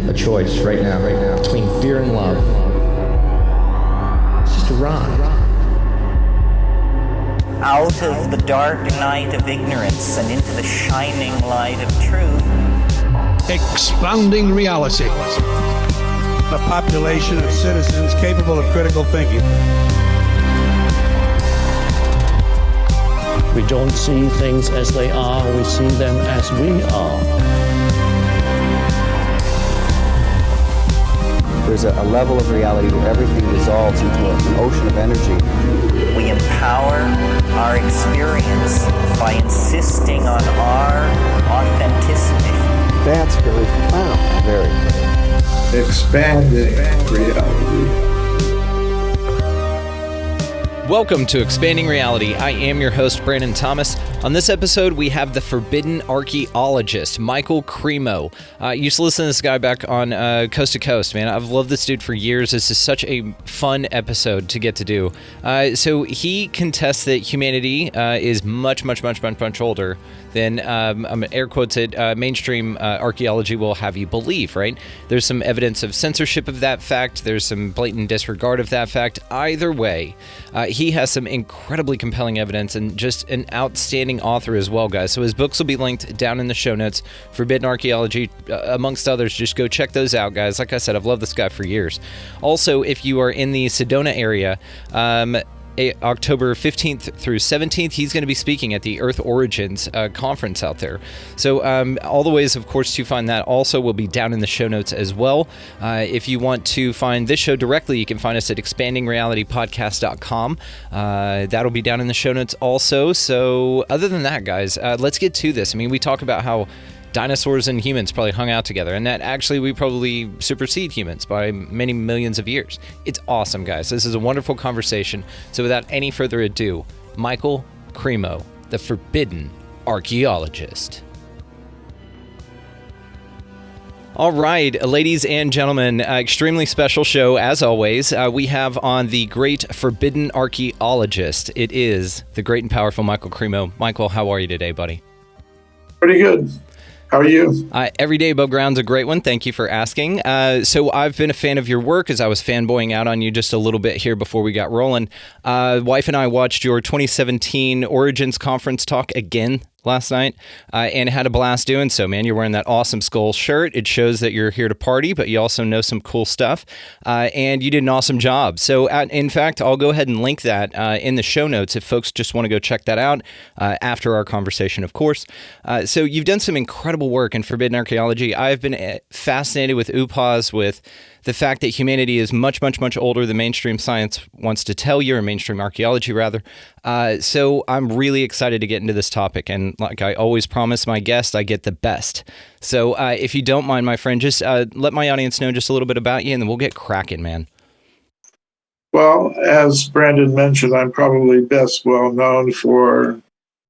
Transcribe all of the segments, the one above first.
a choice right now, between fear and love. It's just a ride. Out of the dark night of ignorance and into the shining light of truth. Expanding reality. A population of citizens capable of critical thinking. We don't see things as they are, we see them as we are. There's a level of reality where everything dissolves into an ocean of energy. We empower our experience by insisting on our authenticity. That's very profound. Very. Expanding reality. Welcome to Expanding Reality. I am your host, Brandon Thomas. On this episode, we have the forbidden archaeologist, Michael Cremo. I used to listen to this guy back on Coast to Coast, man. I've loved this dude for years. This is such a fun episode to get to do. So he contests that humanity is much older than, air quotes it, mainstream archaeology will have you believe, right? There's some evidence of censorship of that fact. There's some blatant disregard of that fact. Either way, he has some incredibly compelling evidence and just an outstanding author as well, guys. So his books will be linked down in the show notes. Forbidden Archaeology, amongst others. Just go check those out, guys. Like I said, I've loved this guy for years. Also, if you are in the Sedona area, October 15th through 17th, he's going to be speaking at the Earth Origins conference out there. So all the ways, of course, to find that also will be down in the show notes as well. If you want to find this show directly, you can find us at expandingrealitypodcast.com. That'll be down in the show notes also. So other than that, guys, let's get to this. I mean, we talk about how dinosaurs and humans probably hung out together, and that actually we probably supersede humans by many millions of years. It's awesome, guys. This is a wonderful conversation. So without any further ado, Michael Cremo, the forbidden archaeologist. All right, ladies and gentlemen, extremely special show as always. We have on the great forbidden archaeologist. It is the great and powerful Michael Cremo. Michael, how are you today, buddy? Pretty good. How are you? Every day above ground's a great one. Thank you for asking. So I've been a fan of your work as I was fanboying out on you just a little bit here before we got rolling. Wife and I watched your 2017 Origins conference talk again last night and had a blast doing so, man. You're wearing that awesome skull shirt. It shows that you're here to party, but you also know some cool stuff. And you did an awesome job. So in fact, I'll go ahead and link that in the show notes if folks just want to go check that out after our conversation, of course. So you've done some incredible work in forbidden archaeology. I've been fascinated with UPAs, with the fact that humanity is much older than mainstream science wants to tell you, or mainstream archaeology, rather. So I'm really excited to get into this topic. And like I always promise my guest, I get the best. So if you don't mind, my friend, just let my audience know just a little bit about you, and then we'll get cracking, man. Well, as Brandon mentioned, I'm probably best well known for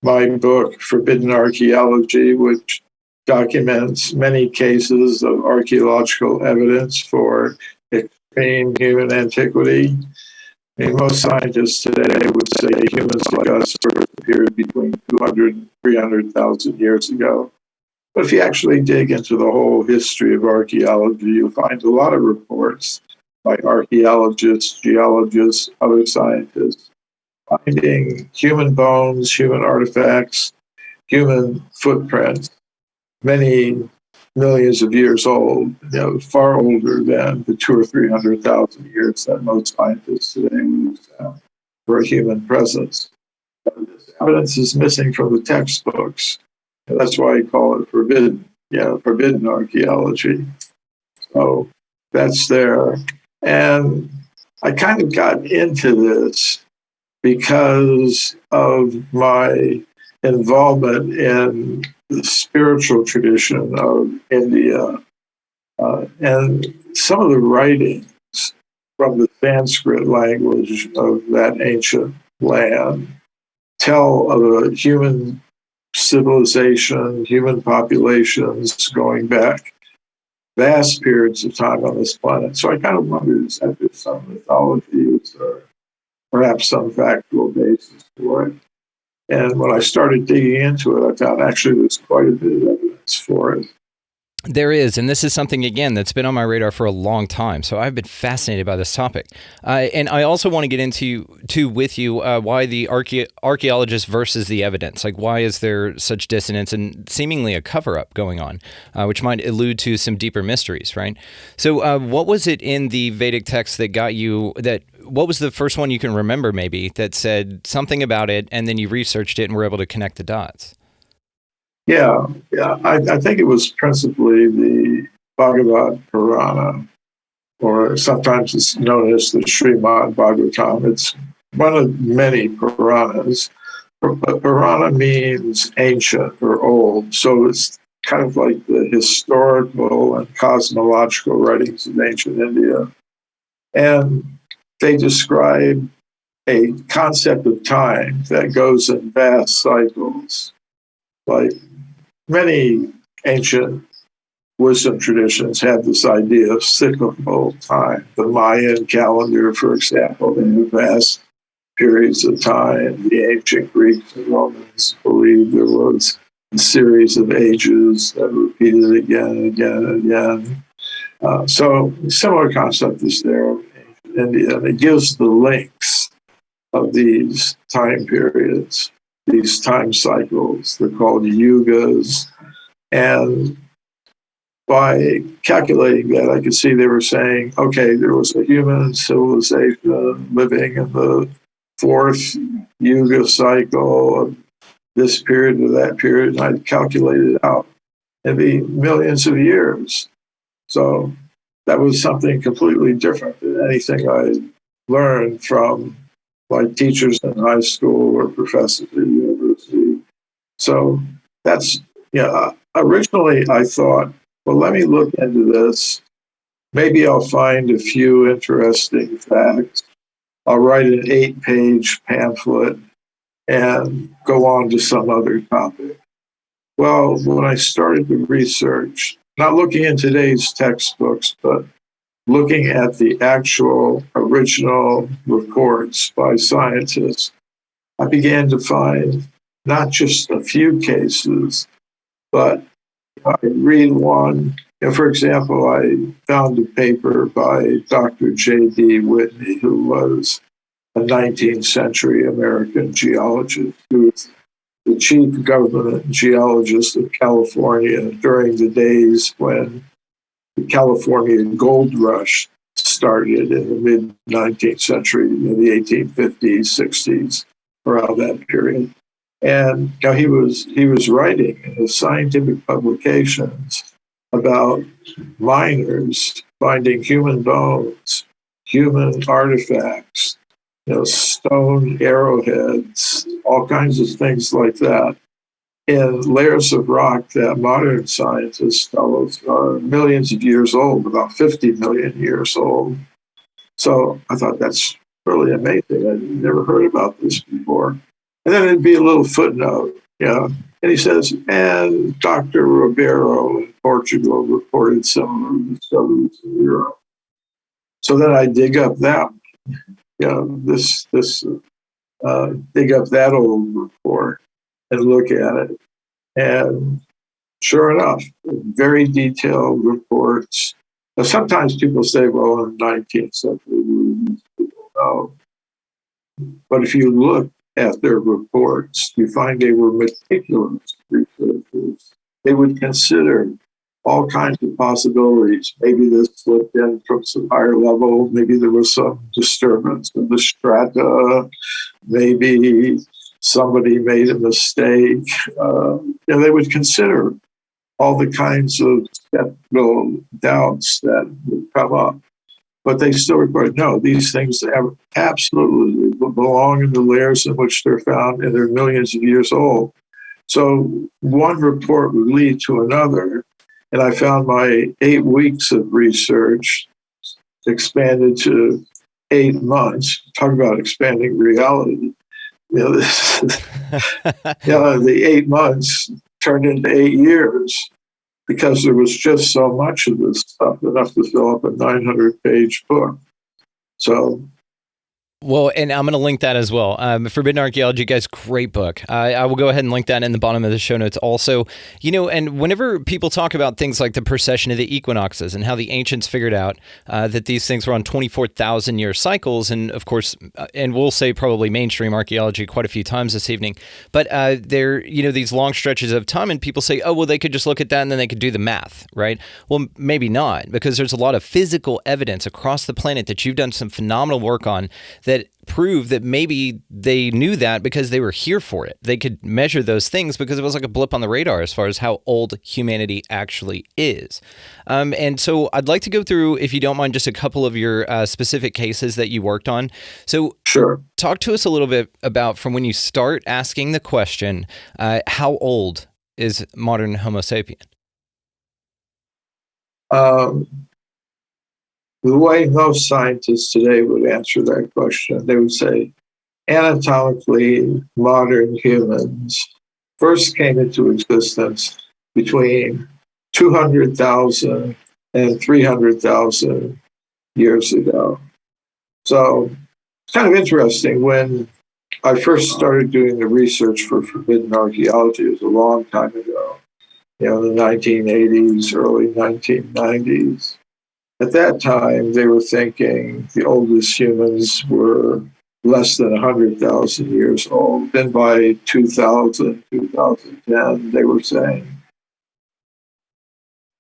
my book, Forbidden Archaeology, which documents many cases of archaeological evidence for extreme human antiquity. I mean, most scientists today would say humans like us first appeared between 200 and 300,000 years ago. But if you actually dig into the whole history of archaeology, you'll find a lot of reports by archaeologists, geologists, other scientists, finding human bones, human artifacts, human footprints, many millions of years old, far older than the 200,000 or 300,000 years that most scientists today would have for a human presence. This evidence is missing from the textbooks. And that's why I call it forbidden archaeology. So that's there. And I kind of got into this because of my involvement in the spiritual tradition of India. And some of the writings from the Sanskrit language of that ancient land tell of a human civilization, human populations going back vast periods of time on this planet. So I kind of wondered, is that just some mythology or perhaps some factual basis for it? And when I started digging into it, I found actually there's quite a bit of evidence for it. There is, and this is something, again, that's been on my radar for a long time. So I've been fascinated by this topic. And I also want to get into with you why the archaeologist versus the evidence. Like, why is there such dissonance and seemingly a cover-up going on, which might allude to some deeper mysteries, right? So what was it in the Vedic text that got you, what was the first one you can remember maybe that said something about it, and then you researched it and were able to connect the dots? Yeah. I think it was principally the Bhagavad Purana, or sometimes it's known as the Srimad Bhagavatam. It's one of many Puranas. Purana means ancient or old, so it's kind of like the historical and cosmological writings of ancient India. And they describe a concept of time that goes in vast cycles. Like many ancient wisdom traditions have this idea of cyclical time. The Mayan calendar, for example, they have vast periods of time. The ancient Greeks and Romans believed there was a series of ages that repeated again and again and again. So a similar concept is there in ancient India, and it gives the links of these time periods, these time cycles. They're called yugas. And by calculating that, I could see they were saying, okay, there was a human civilization living in the fourth yuga cycle of this period to that period, and I calculated it out. It'd be millions of years. So that was something completely different than anything I learned from my teachers in high school or professors at university. So that's, originally I thought, well, let me look into this. Maybe I'll find a few interesting facts. I'll write an 8-page pamphlet and go on to some other topic. Well, when I started the research, not looking in today's textbooks, but looking at the actual original reports by scientists, I began to find not just a few cases, but I read one. For example, I found a paper by Dr. J.D. Whitney, who was a 19th century American geologist, who was the chief government geologist of California during the days when the California gold rush started in the mid-19th century, in the 1850s, 60s, around that period. And he was writing in the scientific publications about miners finding human bones, human artifacts, stone arrowheads, all kinds of things like that, in layers of rock that modern scientists tell us are millions of years old, about 50 million years old. So I thought that's really amazing. I'd never heard about this before. And then it'd be a little footnote, and he says, and Dr. Ribeiro in Portugal reported similar discoveries in Europe. So then I dig up that, dig up that old report and look at it. And sure enough, very detailed reports. Now, sometimes people say, well, in the 19th century, people know. But if you look at their reports, you find they were meticulous researchers. They would consider all kinds of possibilities. Maybe this slipped in from some higher level. Maybe there was some disturbance in the strata. Maybe somebody made a mistake. They would consider all the kinds of skeptical doubts that would come up. But they still report, no, these things absolutely belong in the layers in which they're found, and they're millions of years old. So one report would lead to another, and I found my 8 weeks of research expanded to 8 months. Talk about expanding reality. The 8 months turned into 8 years because there was just so much of this stuff, enough to fill up a 900-page book. So, Well, and I'm going to link that as well. Forbidden Archaeology, guys, great book. I will go ahead and link that in the bottom of the show notes also. And whenever people talk about things like the precession of the equinoxes and how the ancients figured out that these things were on 24,000-year cycles, and of course, and we'll say probably mainstream archaeology quite a few times this evening, but they're, these long stretches of time, and people say, oh, well, they could just look at that and then they could do the math, right? Well, maybe not, because there's a lot of physical evidence across the planet that you've done some phenomenal work on that prove that maybe they knew that because they were here for it. They could measure those things because it was like a blip on the radar as far as how old humanity actually is. And so I'd like to go through, if you don't mind, just a couple of your specific cases that you worked on. So Sure. Talk to us a little bit about from when you start asking the question, how old is modern Homo sapien? The way most scientists today would answer that question, they would say anatomically modern humans first came into existence between 200,000 and 300,000 years ago. So it's kind of interesting. When I first started doing the research for forbidden archaeology, it was a long time ago, the 1980s, early 1990s. At that time, they were thinking the oldest humans were less than 100,000 years old. Then by 2000, 2010, they were saying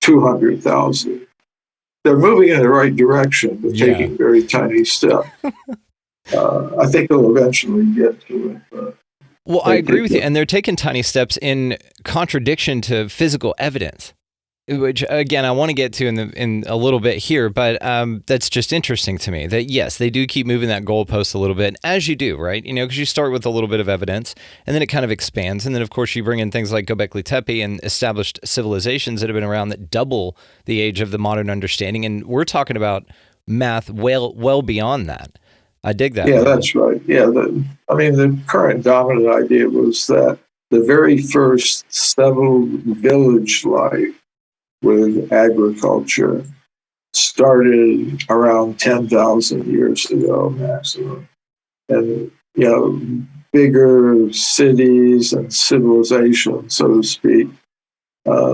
200,000. They're moving in the right direction, but taking very tiny steps. I think they'll eventually get to it. Well, I agree with you. And they're taking tiny steps in contradiction to physical evidence, which, again, I want to get to in a little bit here, but that's just interesting to me that, yes, they do keep moving that goalpost a little bit, as you do, right? Because you start with a little bit of evidence, and then it kind of expands. And then, of course, you bring in things like Göbekli Tepe and established civilizations that have been around that double the age of the modern understanding. And we're talking about math well beyond that. I dig that. Yeah, that's right. Yeah, the current dominant idea was that the very first settled village life with agriculture started around 10,000 years ago maximum. And, bigger cities and civilization, so to speak,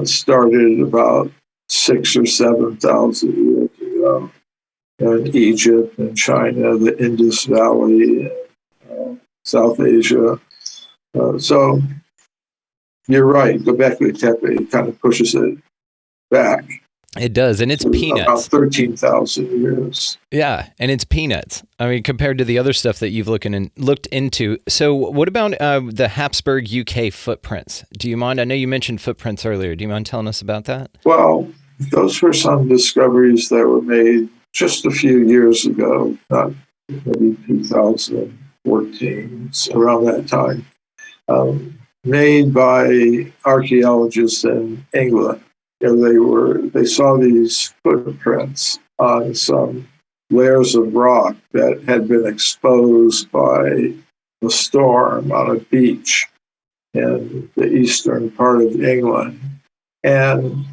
started about 6,000 or 7,000 years ago. In Egypt and China, the Indus Valley, South Asia. So you're right, Göbekli Tepe kind of pushes it back. It does, and it's peanuts. About 13,000 years. Yeah, and it's peanuts. I mean, compared to the other stuff that you've looked into. So what about the Habsburg UK footprints? Do you mind? I know you mentioned footprints earlier. Do you mind telling us about that? Well, those were some discoveries that were made just a few years ago, not maybe 2014, around that time, made by archaeologists in England. They saw these footprints on some layers of rock that had been exposed by a storm on a beach in the eastern part of England. And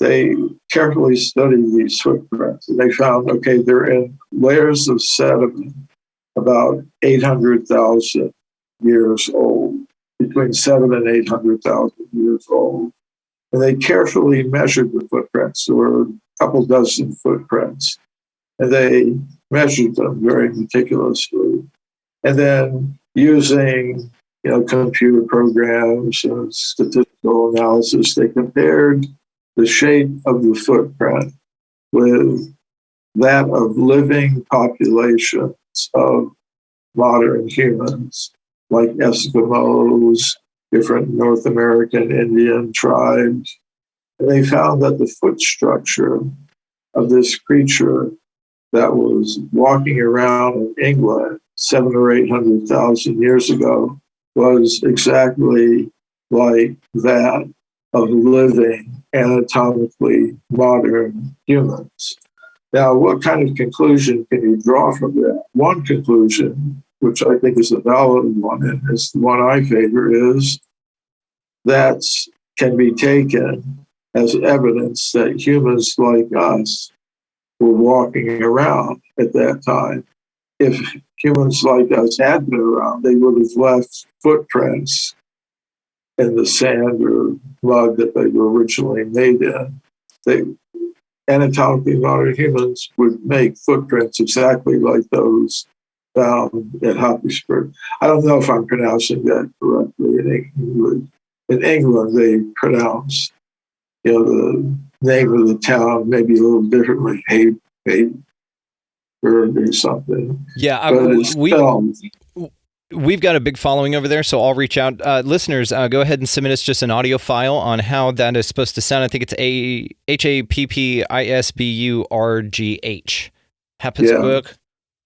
they carefully studied these footprints, and they found, they're in layers of sediment about 800,000 years old, between 700,000 and 800,000 years old. And they carefully measured the footprints. There were a couple dozen footprints, and they measured them very meticulously. And then using, computer programs and statistical analysis, they compared the shape of the footprint with that of living populations of modern humans, like Eskimos, different North American Indian tribes. And they found that the foot structure of this creature that was walking around in England 700,000 or 800,000 years ago was exactly like that of living anatomically modern humans. Now, what kind of conclusion can you draw from that? One conclusion, which I think is a valid one, and is the one I favor, is that can be taken as evidence that humans like us were walking around at that time if humans like us had been around, they would have left footprints in the sand or mud that they were originally made in. They anatomically modern humans would make footprints exactly like those found at Hoppisburg. I don't know if I'm pronouncing that correctly in English. In England, they pronounce, the name of the town maybe a little differently, Hayburg or something. Yeah, But it's spelled. we've got a big following over there, so I'll reach out. Listeners, go ahead and submit us just an audio file on how that is supposed to sound. I think it's Happisburg.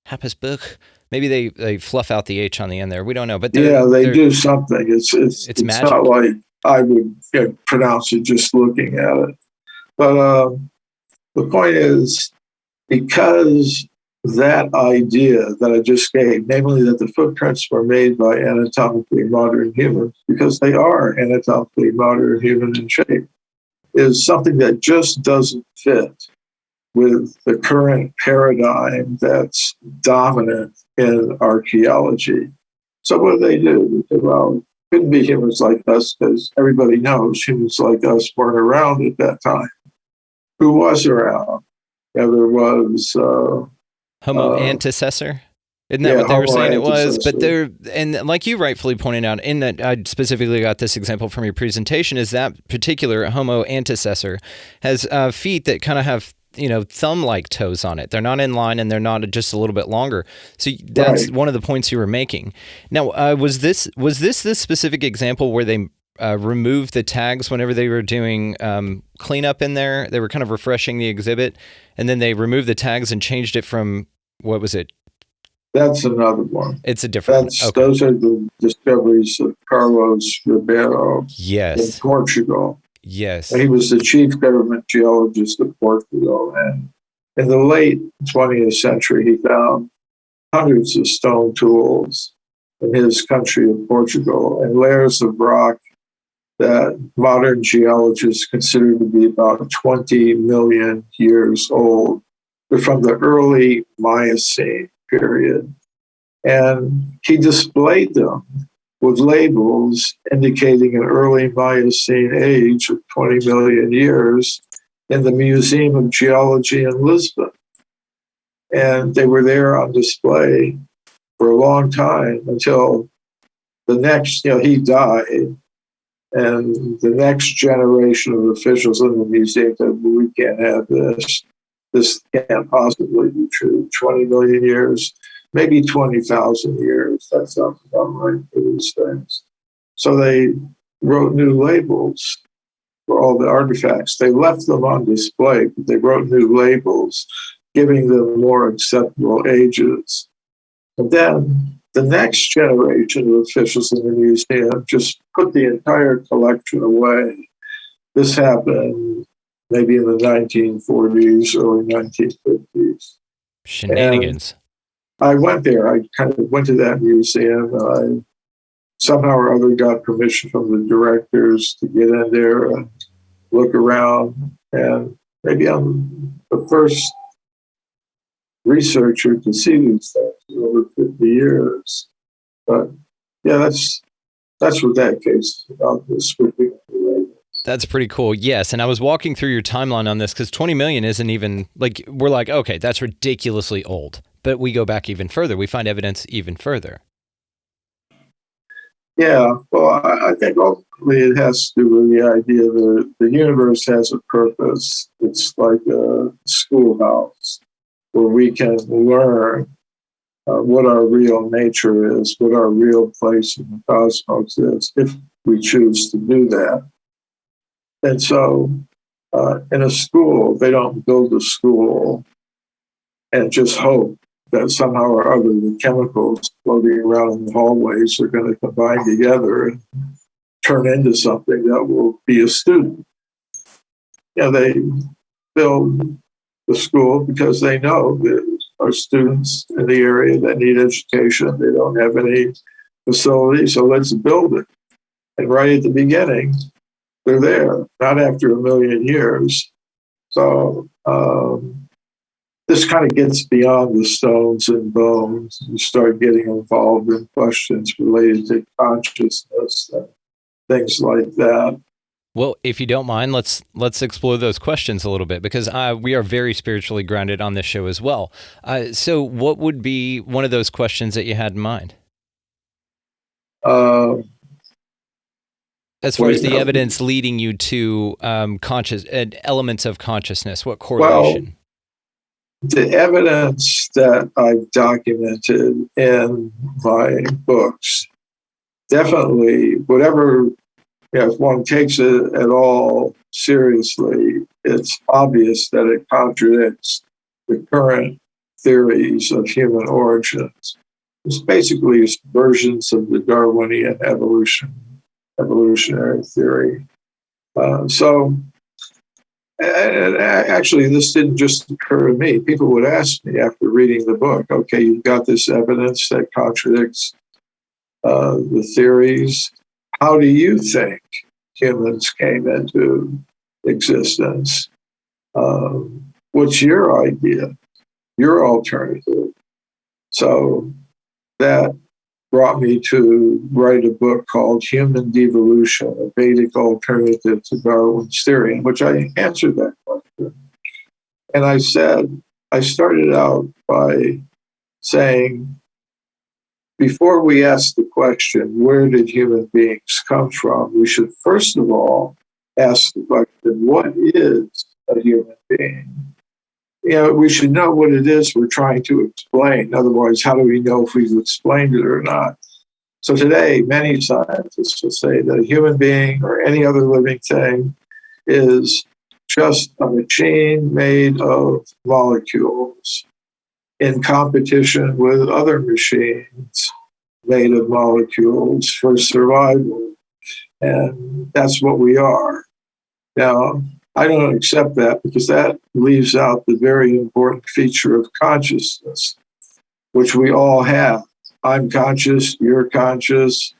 Happisburg. Maybe they fluff out the H on the end there. We don't know, but they do something. It's magic. Not like I would pronounce it just looking at it. But the point is, because that idea that I just gave, namely that the footprints were made by anatomically modern humans, because they are anatomically modern human in shape, is something that just doesn't fit with the current paradigm that's dominant in archaeology. So what do? They say, well, it couldn't be humans like us, because everybody knows humans like us weren't around at that time. Who was around? There was Homo antecessor. Isn't that what they were saying it was? But and like you rightfully pointed out, in that I specifically got this example from your presentation, is that particular Homo antecessor has feet that kind of have thumb-like toes on it. They're not in line, and they're not just a little bit longer. So that's one of the points you were making. Now, was this this specific example where they removed the tags whenever they were doing cleanup in there? They were kind of refreshing the exhibit, and then they removed the tags and changed it from, what was it? That's another one. It's a different one. Okay. Those are the discoveries of Carlos Ribeiro in Portugal. Yes. He was the chief government geologist of Portugal. And in the late 20th century, he found hundreds of stone tools in his country of Portugal and layers of rock that modern geologists consider to be about 20 million years old. They're from the early Miocene period. And he displayed them with labels indicating an early Miocene age of 20 million years in the Museum of Geology in Lisbon. And they were there on display for a long time until the next, he died. And the next generation of officials in the museum said, well, we can't have this. This can't possibly be true. 20 million years, maybe 20,000 years. That sounds about right for these things. So they wrote new labels for all the artifacts. They left them on display, but they wrote new labels, giving them more acceptable ages. And then the next generation of officials in the museum just put the entire collection away. This happened maybe in the 1940s, early 1950s. Shenanigans. And I went there. I kind of went to that museum. I somehow or other got permission from the directors to get in there and look around. And maybe I'm the first researcher to see these things in over 50 years. But yeah, that's what that case is about, the switching of the labels. That's pretty cool. Yes. And I was walking through your timeline on this because 20 million isn't even we're like, okay, that's ridiculously old. But we go back even further. We find evidence even further. Yeah. Well, I think ultimately it has to do with the idea that the universe has a purpose. It's like a schoolhouse where we can learn what our real nature is, what our real place in the cosmos is, if we choose to do that. And so in a school, they don't build a school and just hope that somehow or other the chemicals floating around in the hallways are going to combine together and turn into something that will be a student. They build the school because they know that our students in the area that need education, they don't have any facilities, so let's build it. And right at the beginning, they're there, not after a million years. So this kind of gets beyond the stones and bones. You start getting involved in questions related to consciousness and things like that. Well, if you don't mind, let's explore those questions a little bit, because we are very spiritually grounded on this show as well. So what would be one of those questions that you had in mind? As far as the evidence leading you to elements of consciousness, what correlation? Well, the evidence that I've documented in my books, definitely, whatever, if one takes it at all seriously, it's obvious that it contradicts the current theories of human origins. It's basically versions of the Darwinian evolutionary theory. And actually, this didn't just occur to me. People would ask me after reading the book, okay, you've got this evidence that contradicts the theories. How do you think humans came into existence? What's your idea, your alternative? So that brought me to write a book called Human Devolution, a Vedic alternative to Darwin's theory, in which I answered that question. And I started out by saying, before we ask the question, where did human beings come from, we should first of all ask the question, what is a human being? We should know what it is we're trying to explain. Otherwise, how do we know if we've explained it or not? So today, many scientists will say that a human being or any other living thing is just a machine made of molecules in competition with other machines made of molecules for survival. And that's what we are. Now, I don't accept that, because that leaves out the very important feature of consciousness, which we all have. I'm conscious, you're conscious,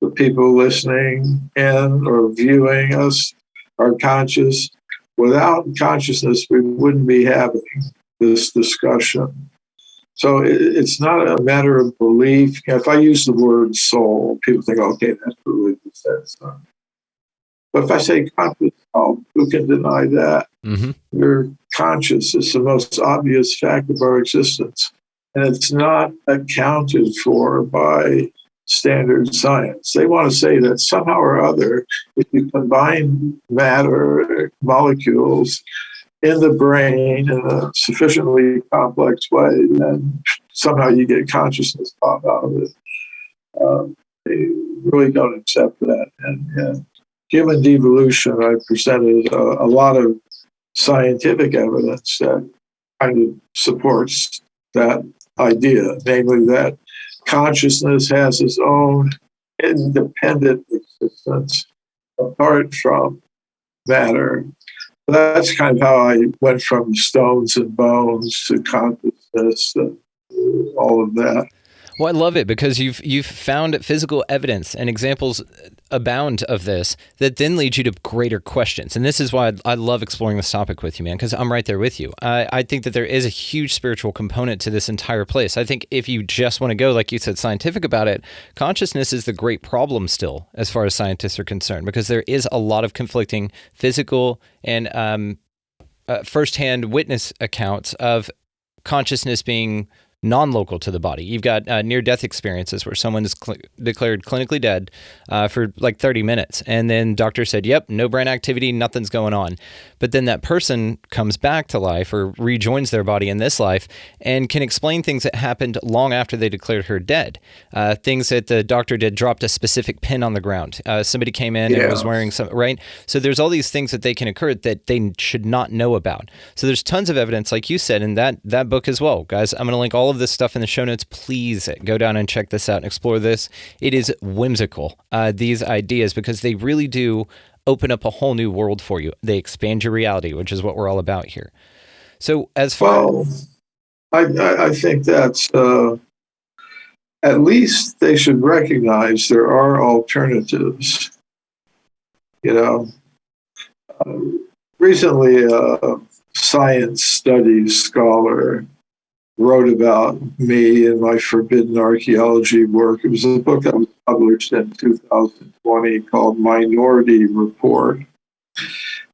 the people listening in or viewing us are conscious. Without consciousness, we wouldn't be having this discussion. So it's not a matter of belief. If I use the word soul, people think, okay, that's religious. That's not. But if I say conscious, who can deny that? Mm-hmm. You're conscious. It's the most obvious fact of our existence. And it's not accounted for by standard science. They want to say that somehow or other, if you combine matter, molecules, in the brain in a sufficiently complex way, then somehow you get consciousness pop out of it. They really don't accept that. And Human Devolution, I presented a lot of scientific evidence that kind of supports that idea, namely that consciousness has its own independent existence apart from matter. That's kind of how I went from stones and bones to consciousness and all of that. Well, I love it, because you've found physical evidence, and examples abound of this that then lead you to greater questions. And this is why I love exploring this topic with you, man, because I'm right there with you. I think that there is a huge spiritual component to this entire place. I think if you just want to go, like you said, scientific about it, consciousness is the great problem still, as far as scientists are concerned, because there is a lot of conflicting physical and firsthand witness accounts of consciousness being non-local to the body. You've got near-death experiences where someone is declared clinically dead for like 30 minutes. And then doctor said, yep, no brain activity, nothing's going on. But then that person comes back to life or rejoins their body in this life and can explain things that happened long after they declared her dead. Things that the doctor did, dropped a specific pin on the ground. Somebody came in and was wearing some, right? So there's all these things that they can occur that they should not know about. So there's tons of evidence, like you said, in that book as well. Guys, I'm going to link all of this stuff in the show notes. Please go down and check this out and explore this. It is whimsical, these ideas, because they really do open up a whole new world for you. They expand your reality, which is what we're all about here. So as far I think that's at least they should recognize there are alternatives. Recently science studies scholar, wrote about me and my forbidden archaeology work. It was a book that was published in 2020 called Minority Report.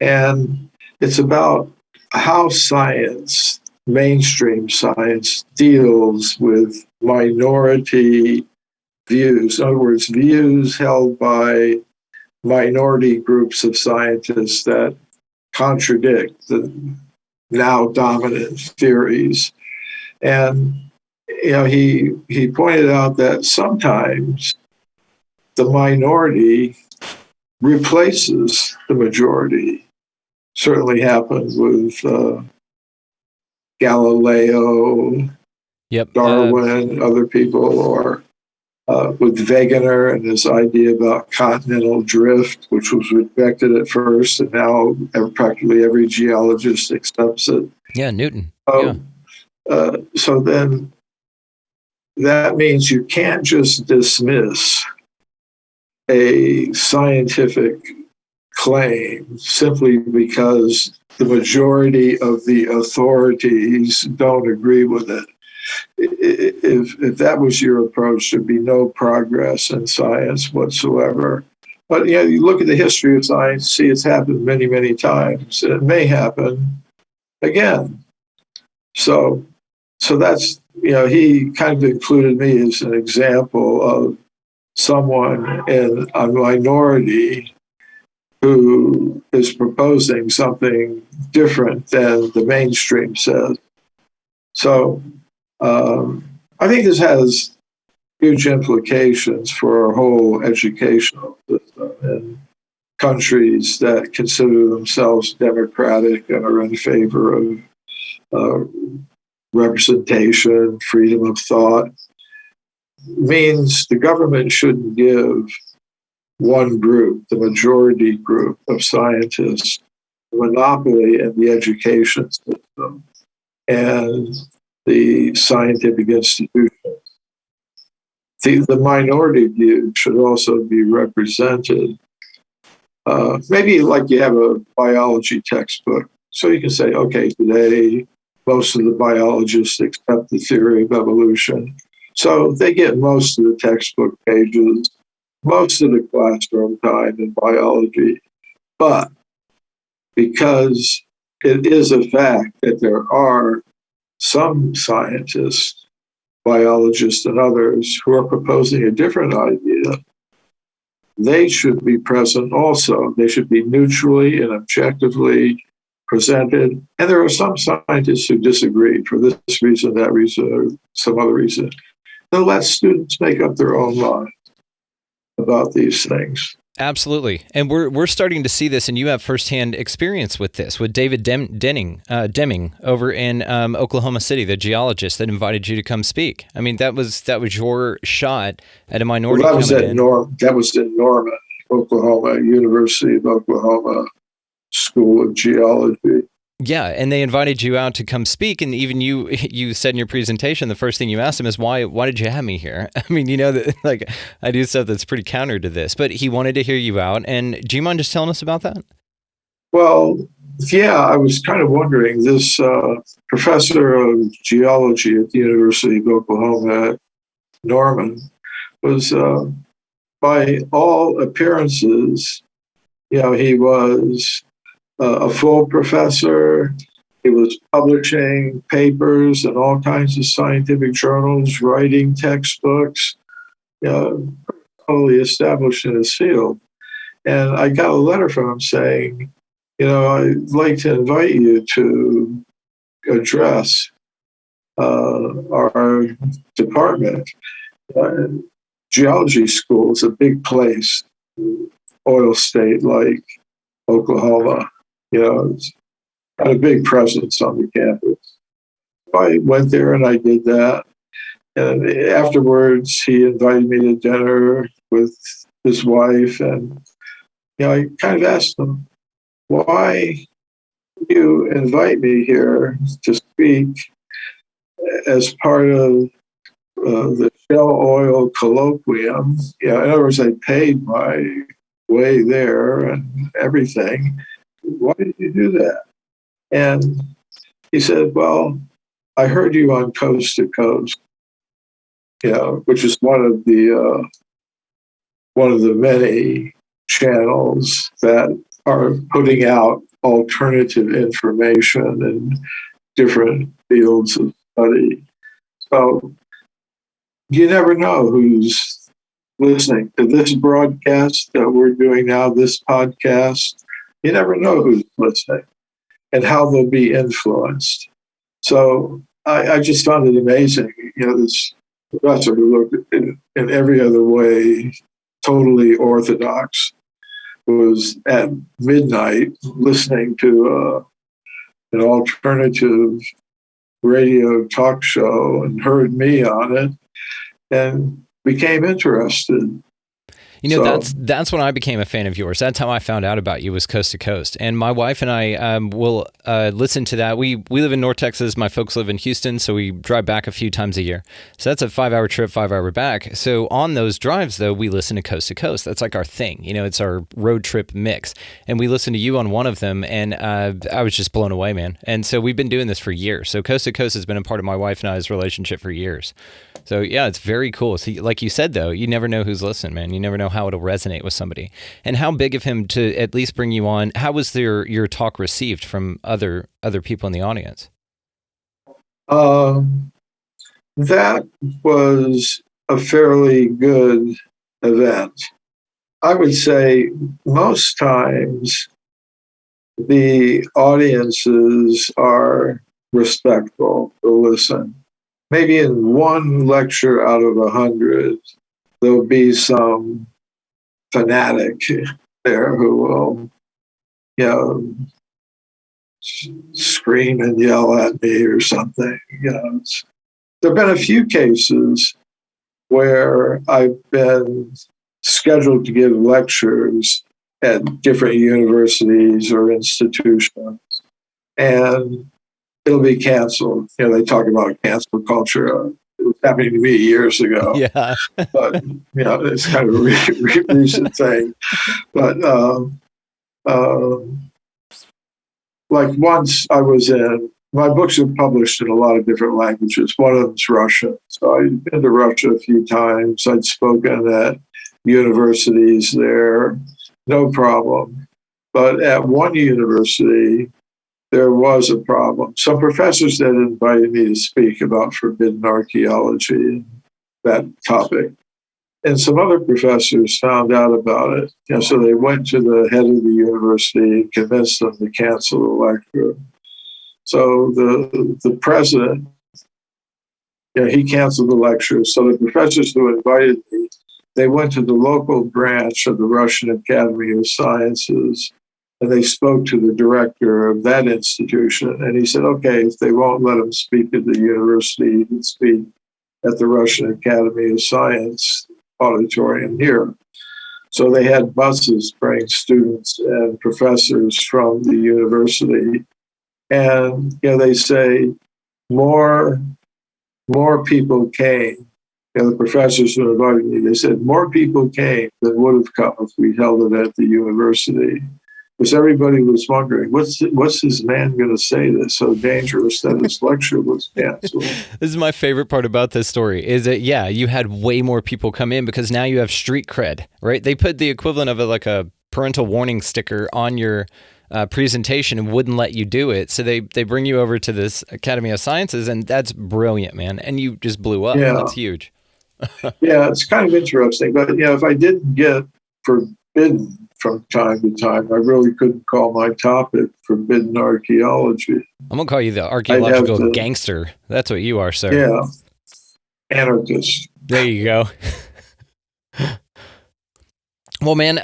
And it's about how science, mainstream science, deals with minority views. In other words, views held by minority groups of scientists that contradict the now dominant theories. And he pointed out that sometimes the minority replaces the majority. Certainly happened with Galileo, Darwin, other people, or with Wegener and his idea about continental drift, which was rejected at first, and now practically every geologist accepts it. Yeah, Newton. So then that means you can't just dismiss a scientific claim simply because the majority of the authorities don't agree with it. If that was your approach, there'd be no progress in science whatsoever. But you look at the history of science, see it's happened many, many times, and it may happen again. So that's, he kind of included me as an example of someone in a minority who is proposing something different than the mainstream says. So I think this has huge implications for our whole educational system in countries that consider themselves democratic and are in favor of representation, freedom of thought. Means the government shouldn't give one group, the majority group of scientists, a monopoly in the education system and the scientific institutions. The minority view should also be represented. Maybe like you have a biology textbook, so you can say, okay, today most of the biologists accept the theory of evolution. So they get most of the textbook pages, most of the classroom time in biology. But because it is a fact that there are some scientists, biologists and others who are proposing a different idea, they should be present also. They should be neutrally and objectively presented. And there are some scientists who disagree for this reason, that reason, or some other reason. They'll let students make up their own mind about these things. Absolutely. And we're starting to see this, and you have firsthand experience with this, with David Deming over in Oklahoma City, the geologist that invited you to come speak. I mean, that was your shot at a minority. Well, that was in Norman, Oklahoma, University of Oklahoma School of Geology. Yeah, and they invited you out to come speak, and even you said in your presentation, the first thing you asked him is, why did you have me here? I mean, that like I do stuff that's pretty counter to this, but he wanted to hear you out. And do you mind just telling us about that? Well, yeah, I was kind of wondering, this professor of geology at the University of Oklahoma at Norman was, by all appearances, he was a full professor. He was publishing papers in all kinds of scientific journals, writing textbooks, totally established in his field. And I got a letter from him saying, I'd like to invite you to address our department. Geology school is a big place, oil state like Oklahoma. It's got a big presence on the campus. I went there and I did that. And afterwards, he invited me to dinner with his wife. And, I kind of asked him, why do you invite me here to speak as part of the Shell Oil Colloquium? In other words, I paid my way there and everything. Why did you do that? And he said, well, I heard you on Coast to Coast, which is one of the many channels that are putting out alternative information in different fields of study. So you never know who's listening to this broadcast that we're doing now, this podcast. You never know who's listening and how they'll be influenced. So I just found it amazing. This professor who looked in every other way totally orthodox was at midnight listening to an alternative radio talk show and heard me on it and became interested. That's when I became a fan of yours. That's how I found out about you, was Coast to Coast. And my wife and I will listen to that. We live in North Texas. My folks live in Houston, so we drive back a few times a year. So that's a 5-hour trip, 5-hour back. So on those drives, though, we listen to Coast. That's like our thing. It's our road trip mix. And we listened to you on one of them, and I was just blown away, man. And so we've been doing this for years. So Coast to Coast has been a part of my wife and I's relationship for years. So yeah, it's very cool. So like you said, though, you never know who's listening, man. You never know how it'll resonate with somebody. And how big of him to at least bring you on. How was your talk received from other people in the audience? That was a fairly good event. I would say most times the audiences are respectful to listen. Maybe in one lecture out of 100, there'll be some fanatic there who will, scream and yell at me or something. There have been a few cases where I've been scheduled to give lectures at different universities or institutions, and it'll be canceled. They talk about cancel culture. It was happening to me years ago. Yeah. But, it's kind of a recent thing. But like once I was my books are published in a lot of different languages. One of them's Russian. So I'd been to Russia a few times. I'd spoken at universities there, no problem. But at one university, there was a problem. Some professors that invited me to speak about forbidden archaeology, that topic. And some other professors found out about it. So they went to the head of the university and convinced them to cancel the lecture. So the president, he canceled the lecture. So the professors who invited me, they went to the local branch of the Russian Academy of Sciences, and they spoke to the director of that institution. And he said, okay, if they won't let him speak at the university, he can speak at the Russian Academy of Science auditorium here. So they had buses bringing students and professors from the university. And they say more people came. The professors who invited me, they said more people came than would have come if we held it at the university. Because everybody was wondering, what's this man going to say that's so dangerous that his lecture was canceled? This is my favorite part about this story, is that, you had way more people come in because now you have street cred, right? They put the equivalent of like a parental warning sticker on your presentation and wouldn't let you do it. So they bring you over to this Academy of Sciences, and that's brilliant, man. And you just blew up. Yeah. That's huge. Yeah, it's kind of interesting. But, if I didn't get forbidden from time to time, I really couldn't call my topic forbidden archaeology. I'm going to call you the archaeological gangster. That's what you are, sir. Yeah. Anarchist. There you go. Well, man,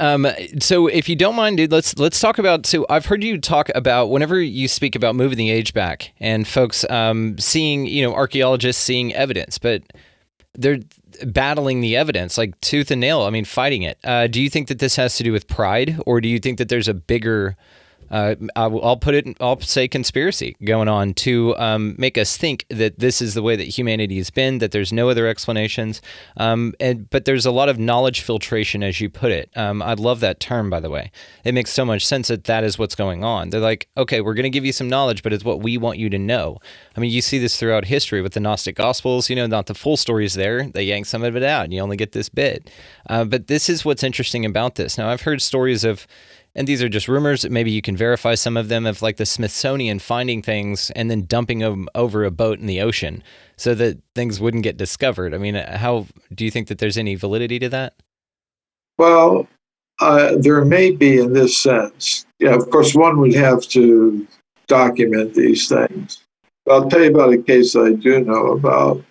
so if you don't mind, dude, let's talk about, so I've heard you talk about, whenever you speak about moving the age back and folks seeing, archaeologists seeing evidence, but they're battling the evidence like tooth and nail. I mean, fighting it. Do you think that this has to do with pride, or do you think that there's a bigger I'll say conspiracy going on to make us think that this is the way that humanity has been, that there's no other explanations. But there's a lot of knowledge filtration, as you put it. I love that term, by the way. It makes so much sense that is what's going on. They're like, okay, we're going to give you some knowledge, but it's what we want you to know. I mean, you see this throughout history with the Gnostic Gospels, not the full stories there. They yank some of it out and you only get this bit. But this is what's interesting about this. Now, I've heard stories of, and these are just rumors, maybe you can verify some of them, of like the Smithsonian finding things and then dumping them over a boat in the ocean so that things wouldn't get discovered. I mean, how do you think that there's any validity to that? Well, there may be in this sense. Yeah, of course, one would have to document these things. I'll tell you about a case I do know about.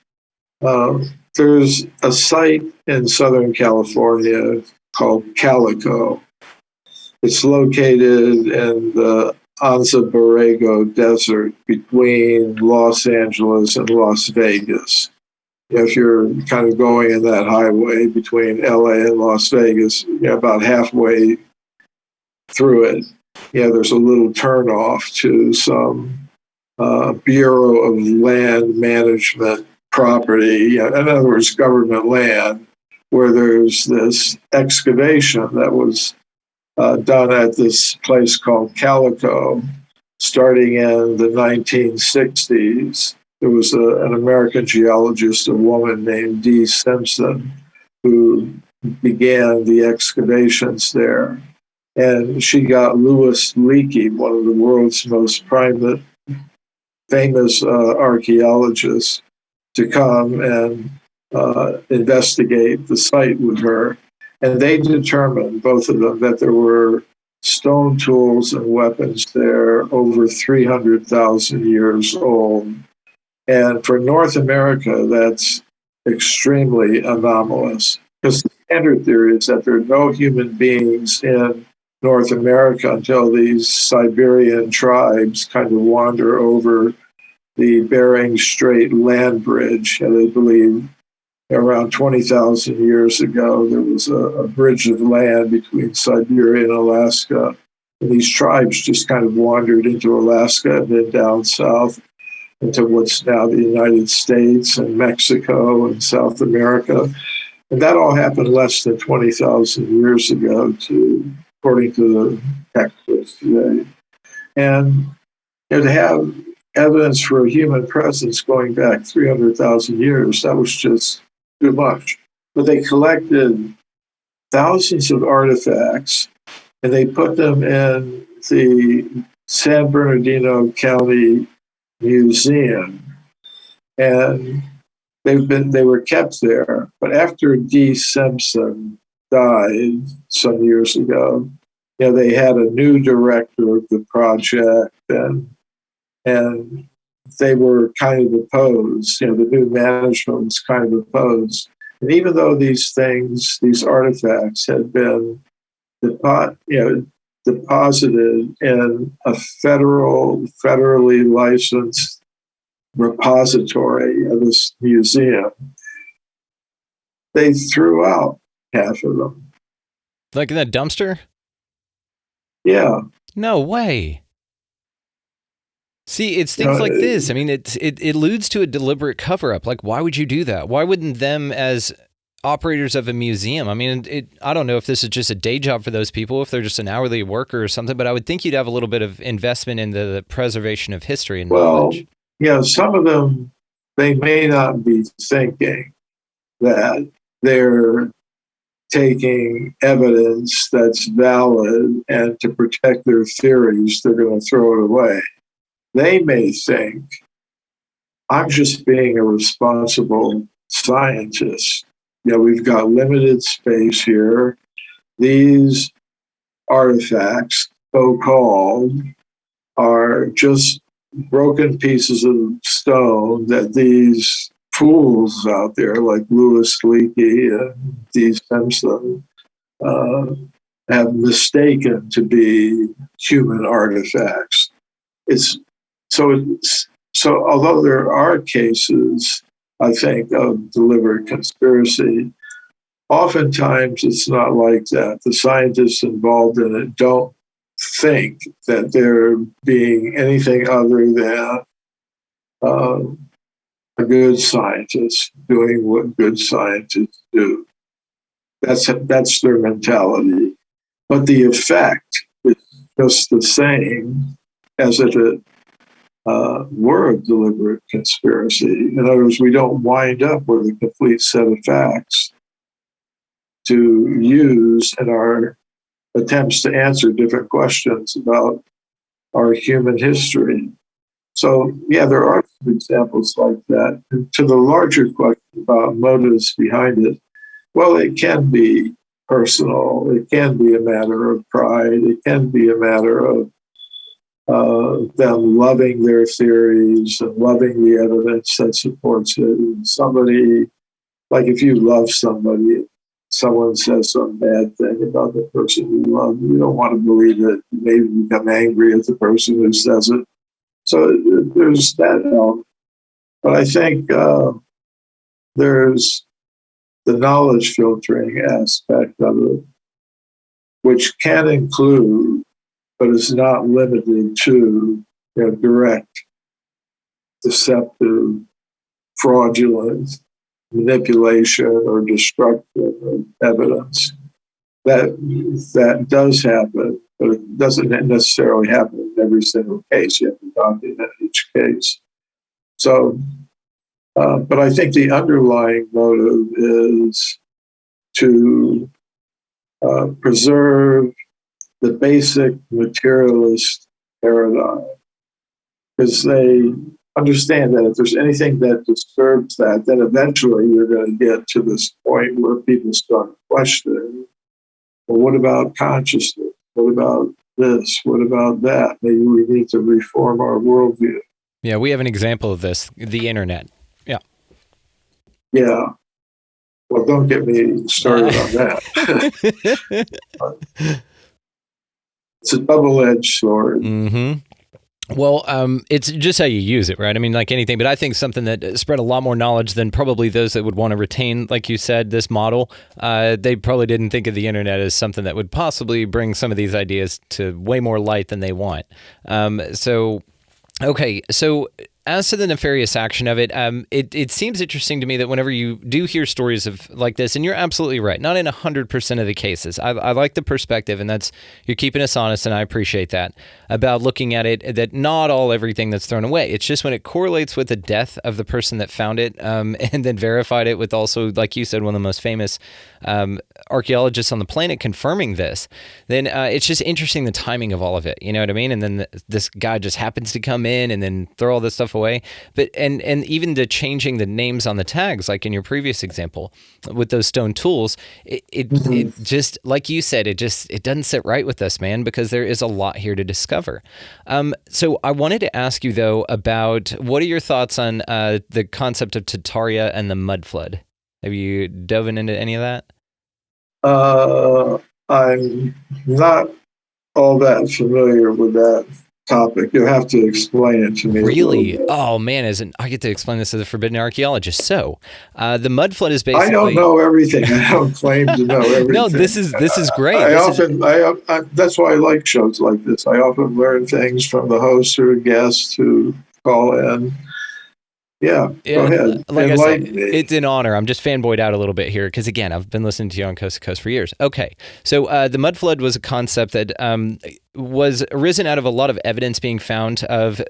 There's a site in Southern California called Calico. It's located in the Anza Borrego Desert between Los Angeles and Las Vegas. If you're kind of going in that highway between LA and Las Vegas, about halfway through it, there's a little turnoff to some Bureau of Land Management property, in other words, government land, where there's this excavation that was done at this place called Calico, starting in the 1960s. There was an American geologist, a woman named Dee Simpson, who began the excavations there. And she got Louis Leakey, one of the world's most famous archaeologists, to come and investigate the site with her. And they determined, both of them, that there were stone tools and weapons there over 300,000 years old. And for North America, that's extremely anomalous, because the standard theory is that there are no human beings in North America until these Siberian tribes kind of wander over the Bering Strait land bridge. And they believe around 20,000 years ago, there was a bridge of land between Siberia and Alaska. And these tribes just kind of wandered into Alaska and then down south into what's now the United States and Mexico and South America. And that all happened less than 20,000 years ago, according to the textbooks today. And to have evidence for a human presence going back 300,000 years, that was just too much. But they collected thousands of artifacts and they put them in the San Bernardino County Museum, and they were kept there. But after Dee Simpson died some years ago, they had a new director of the project, and they were kind of opposed. The new management was kind of opposed. And even though these artifacts had been deposited in a federally licensed repository of this museum, they threw out half of them. Like in that dumpster? Yeah. No way. See, it's things like this. I mean, it alludes to a deliberate cover-up. Like, why would you do that? Why wouldn't them, as operators of a museum, I mean, I don't know if this is just a day job for those people, if they're just an hourly worker or something, but I would think you'd have a little bit of investment in the preservation of history and knowledge. Some of them, they may not be thinking that they're taking evidence that's valid, and to protect their theories, they're going to throw it away. They may think, I'm just being a responsible scientist. We've got limited space here. These artifacts, so-called, are just broken pieces of stone that these fools out there like Louis Leakey and Dee Simpson have mistaken to be human artifacts. So although there are cases, I think, of deliberate conspiracy, oftentimes it's not like that. The scientists involved in it don't think that they're being anything other than a good scientist doing what good scientists do. That's their mentality. But the effect is just the same as if it were a deliberate conspiracy. In other words, we don't wind up with a complete set of facts to use in our attempts to answer different questions about our human history. So, yeah, there are some examples like that. And to the larger question about motives behind it, well, it can be personal. It can be a matter of pride. It can be a matter of them loving their theories and loving the evidence that supports it. And somebody, like if you love somebody, someone says some bad thing about the person you love, you don't want to believe it. You maybe become angry at the person who says it. So there's that element. But I think there's the knowledge filtering aspect of it, which can include, but is not limited to, direct, deceptive, fraudulent manipulation or destruction of evidence. That does happen, but it doesn't necessarily happen in every single case. You have to document each case. So, but I think the underlying motive is to preserve the basic materialist paradigm, because they understand that if there's anything that disturbs that, then eventually you're going to get to this point where people start questioning, well, what about consciousness? What about this? What about that? Maybe we need to reform our worldview. Yeah, we have an example of this, the internet. Yeah. Yeah. Well, don't get me started on that. It's a double-edged sword. Mm-hmm. Well, it's just how you use it, right? I mean, like anything, but I think something that spread a lot more knowledge than probably those that would want to retain, like you said, this model. They probably didn't think of the internet as something that would possibly bring some of these ideas to way more light than they want. Okay, so as to the nefarious action of it, it seems interesting to me that whenever you do hear stories of like this, and you're absolutely right, not in 100% of the cases. I like the perspective, and that's, you're keeping us honest, and I appreciate that, about looking at it, that not everything that's thrown away. It's just when it correlates with the death of the person that found it, and then verified it with also, like you said, one of the most famous archaeologists on the planet confirming this, then it's just interesting the timing of all of it. You know what I mean? And then this guy just happens to come in and then throw all this stuff away. But and even the changing the names on the tags, like in your previous example with those stone tools, it just, like you said, it doesn't sit right with us, man, because there is a lot here to discover. So I wanted to ask you though about, what are your thoughts on the concept of Tataria and the mud flood? Have you dove into any of that? I'm not all that familiar with that topic. You'll have to explain it to me. Really? Oh man, I get to explain this as a forbidden archaeologist. So, the mud flood is basically. I don't know everything. I don't claim to know everything. No, this is great. That's why I like shows like this. I often learn things from the host or guests who call in. Yeah, go ahead. Like I said, it's an honor. I'm just fanboyed out a little bit here because, again, I've been listening to you on Coast to Coast for years. Okay, so the mud flood was a concept that was arisen out of a lot of evidence being found of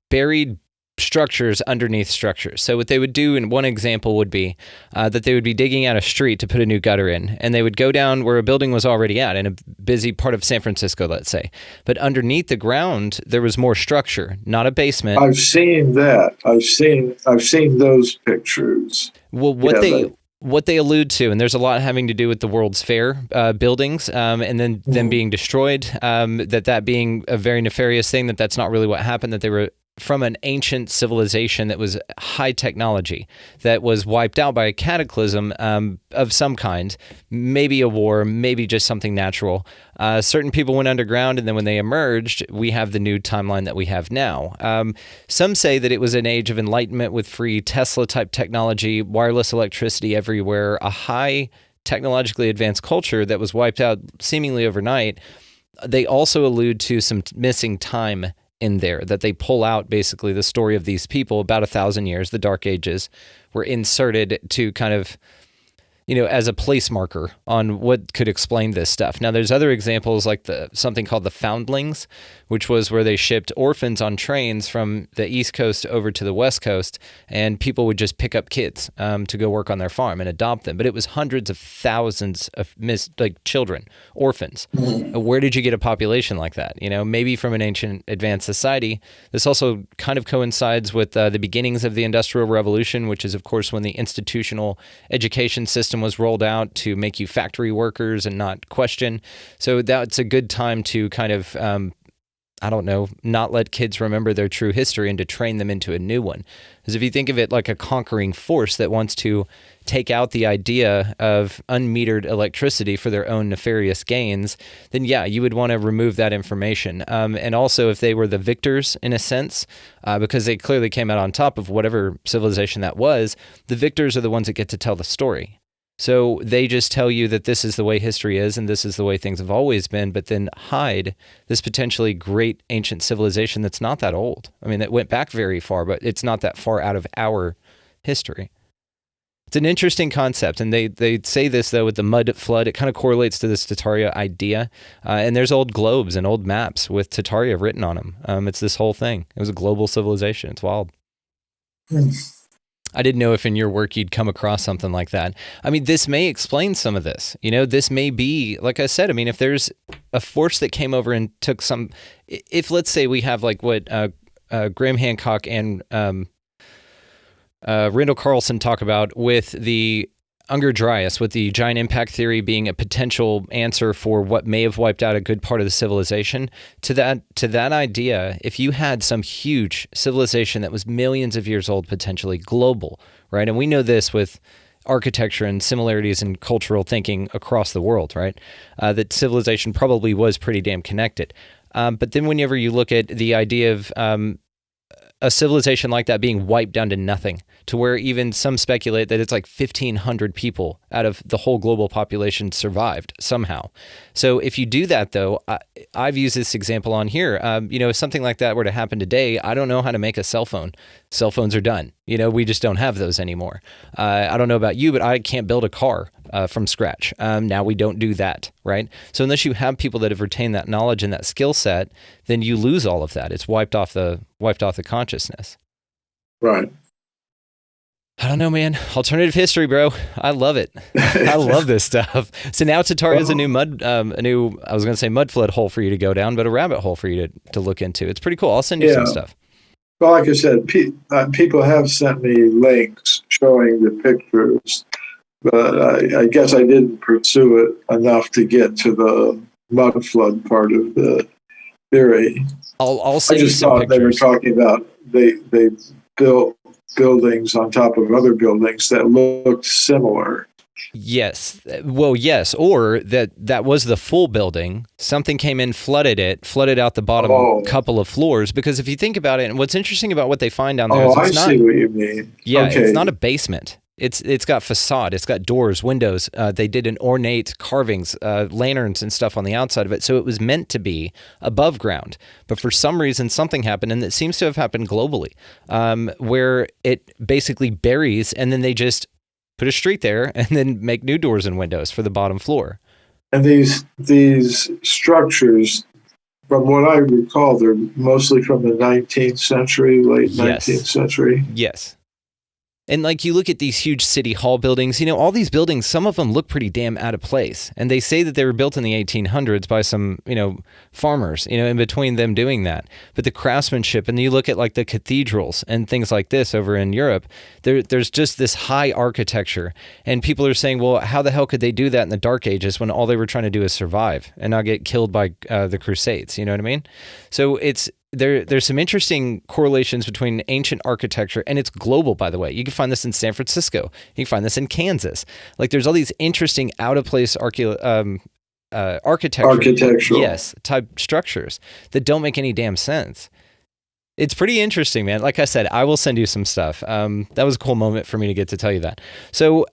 buried structures underneath structures. So what they would do, and one example would be that they would be digging out a street to put a new gutter in, and they would go down where a building was already at in a busy part of San Francisco, let's say. But underneath the ground, there was more structure, not a basement. I've seen that. I've seen those pictures. Well, what they allude to, and there's a lot having to do with the World's Fair buildings, and then them being destroyed, that being a very nefarious thing, that's not really what happened, that they were from an ancient civilization that was high technology that was wiped out by a cataclysm of some kind, maybe a war, maybe just something natural. Certain people went underground, and then when they emerged, we have the new timeline that we have now. Some say that it was an age of enlightenment with free Tesla-type technology, wireless electricity everywhere, a high technologically advanced culture that was wiped out seemingly overnight. they also allude to some missing time in there, that they pull out basically the story of these people about 1,000 years, the Dark Ages, were inserted to kind of, as a place marker on what could explain this stuff. Now, there's other examples like something called the foundlings, which was where they shipped orphans on trains from the East Coast over to the West Coast, and people would just pick up kids to go work on their farm and adopt them. But it was hundreds of thousands of children, orphans. Where did you get a population like that? Maybe from an ancient advanced society. This also kind of coincides with the beginnings of the Industrial Revolution, which is, of course, when the institutional education system was rolled out to make you factory workers and not question. So that's a good time to kind of, not let kids remember their true history and to train them into a new one. Because if you think of it like a conquering force that wants to take out the idea of unmetered electricity for their own nefarious gains, then yeah, you would want to remove that information. And also if they were the victors in a sense, because they clearly came out on top of whatever civilization that was, the victors are the ones that get to tell the story. So they just tell you that this is the way history is and this is the way things have always been, but then hide this potentially great ancient civilization that's not that old. I mean, that went back very far, but it's not that far out of our history. It's an interesting concept, and they say this, though, with the mud flood. It kind of correlates to this Tataria idea, and there's old globes and old maps with Tataria written on them. It's this whole thing. It was a global civilization. It's wild. I didn't know if in your work you'd come across something like that. I mean, this may explain some of this. This may be, like I said, I mean, if there's a force that came over and took some, if let's say we have like what Graham Hancock and Randall Carlson talk about with the Unger Dryas, with the giant impact theory being a potential answer for what may have wiped out a good part of the civilization, to that idea, if you had some huge civilization that was millions of years old, potentially global, right? And we know this with architecture and similarities in cultural thinking across the world, right? That civilization probably was pretty damn connected. But then whenever you look at the idea of a civilization like that being wiped down to nothing, to where even some speculate that it's like 1,500 people out of the whole global population survived somehow. So if you do that, though, I've used this example on here. If something like that were to happen today, I don't know how to make a cell phone. Cell phones are done. We just don't have those anymore. I don't know about you, but I can't build a car from scratch. Now we don't do that, right? So unless you have people that have retained that knowledge and that skill set, then you lose all of that. It's wiped off the consciousness. Right. I don't know, man. Alternative history, bro. I love it. I love this stuff. So now Tataria is a new I was going to say mud flood hole for you to go down, but a rabbit hole for you to look into. It's pretty cool. I'll send you some stuff. Well, like I said, people have sent me links showing the pictures, but I guess I didn't pursue it enough to get to the mud flood part of the theory. I'll send I you just some thought pictures. they were talking about they built buildings on top of other buildings that looked similar. Yes. Well, yes. Or that was the full building. Something came in, flooded out the bottom couple of floors. Because if you think about it, and what's interesting about what they find down there is it's not, see what you mean. Yeah, okay. It's not a basement. It's got facade. It's got doors, windows. They did an ornate carvings, lanterns and stuff on the outside of it. So it was meant to be above ground. But for some reason, something happened, and it seems to have happened globally, where it basically buries, and then they just put a street there and then make new doors and windows for the bottom floor. And these structures, from what I recall, they're mostly from the 19th century, late 19th century. Yes. And like you look at these huge city hall buildings, all these buildings, some of them look pretty damn out of place. And they say that they were built in the 1800s by some, farmers, in between them doing that. But the craftsmanship, and you look at like the cathedrals and things like this over in Europe, there's just this high architecture. And people are saying, well, how the hell could they do that in the Dark Ages when all they were trying to do is survive and not get killed by the Crusades? You know what I mean? So there's some interesting correlations between ancient architecture, and it's global, by the way. You can find this in San Francisco. You can find this in Kansas. Like, there's all these interesting out-of-place architectural type structures that don't make any damn sense. It's pretty interesting, man. Like I said, I will send you some stuff. That was a cool moment for me to get to tell you that. So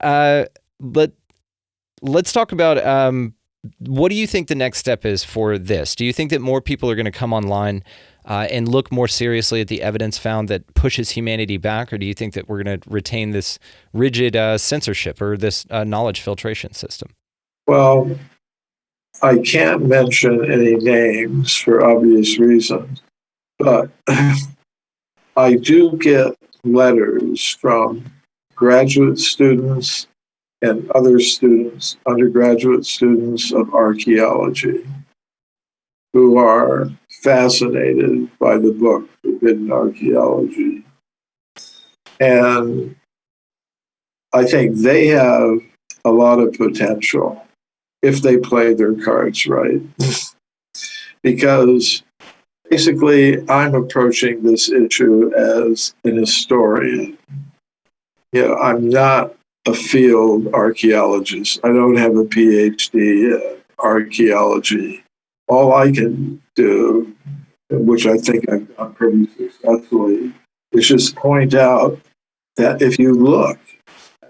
let's talk about what do you think the next step is for this? Do you think that more people are going to come online and look more seriously at the evidence found that pushes humanity back, or do you think that we're going to retain this rigid censorship or this knowledge filtration system? Well, I can't mention any names for obvious reasons, but I do get letters from graduate students and other students, undergraduate students of archaeology, who are fascinated by the book, Forbidden Archaeology. And I think they have a lot of potential if they play their cards right. Because basically, I'm approaching this issue as an historian. I'm not a field archaeologist. I don't have a PhD in archaeology. All I can do, which I think I've done pretty successfully, is just point out that if you look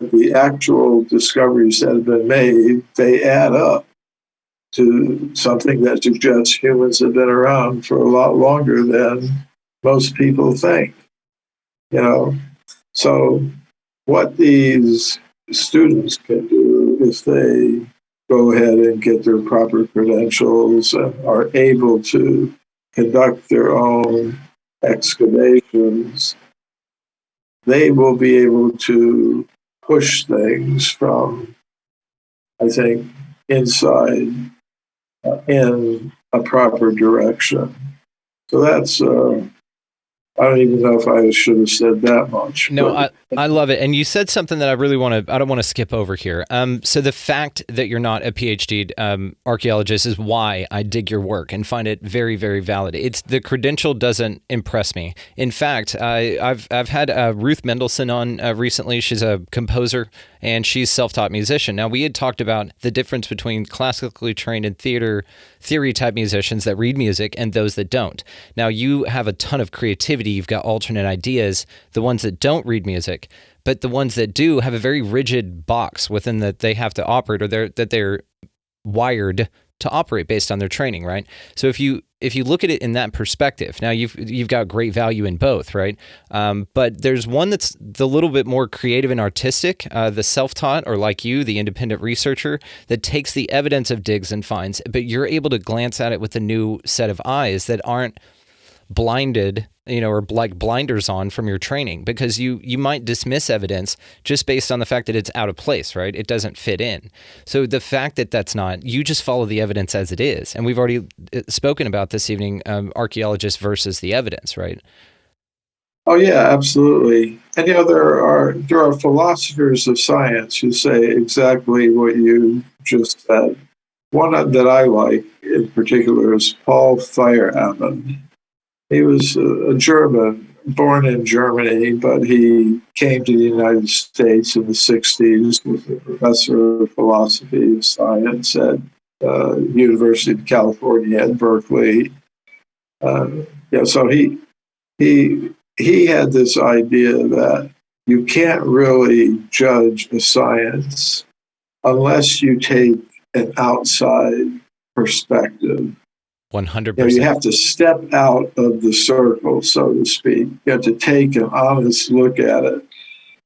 at the actual discoveries that have been made, they add up to something that suggests humans have been around for a lot longer than most people think. So what these students can do if they go ahead and get their proper credentials and are able to conduct their own excavations, they will be able to push things from, I think, inside in a proper direction. So that's, I don't even know if I should have said that much. No, I love it. And you said something that I don't want to skip over here. So the fact that you're not a PhD archaeologist is why I dig your work and find it very, very valid. It's the credential doesn't impress me. In fact, I've had Ruth Mendelsohn on recently. She's a composer and she's self-taught musician. Now, we had talked about the difference between classically trained and theory type musicians that read music and those that don't. Now, you have a ton of creativity. You've got alternate ideas. The ones that don't read music, but the ones that do have a very rigid box within that they have to operate, or they're wired to operate based on their training, right? So if you look at it in that perspective, now you've got great value in both, right? But there's one that's the little bit more creative and artistic, the self-taught, or like you, the independent researcher that takes the evidence of digs and finds, but you're able to glance at it with a new set of eyes that aren't blinded, or like blinders on from your training, because you might dismiss evidence just based on the fact that it's out of place, right? It doesn't fit in. So the fact that that's not, you just follow the evidence as it is. And we've already spoken about this evening, archaeologists versus the evidence, right? Oh yeah, absolutely. And there are philosophers of science who say exactly what you just said. One that I like in particular is Paul Feyerabend. He was a German, born in Germany, but he came to the United States in the 60s, was a professor of philosophy and science at University of California at Berkeley. So he had this idea that you can't really judge a science unless you take an outside perspective. 100%. You have to step out of the circle, so to speak. You have to take an honest look at it.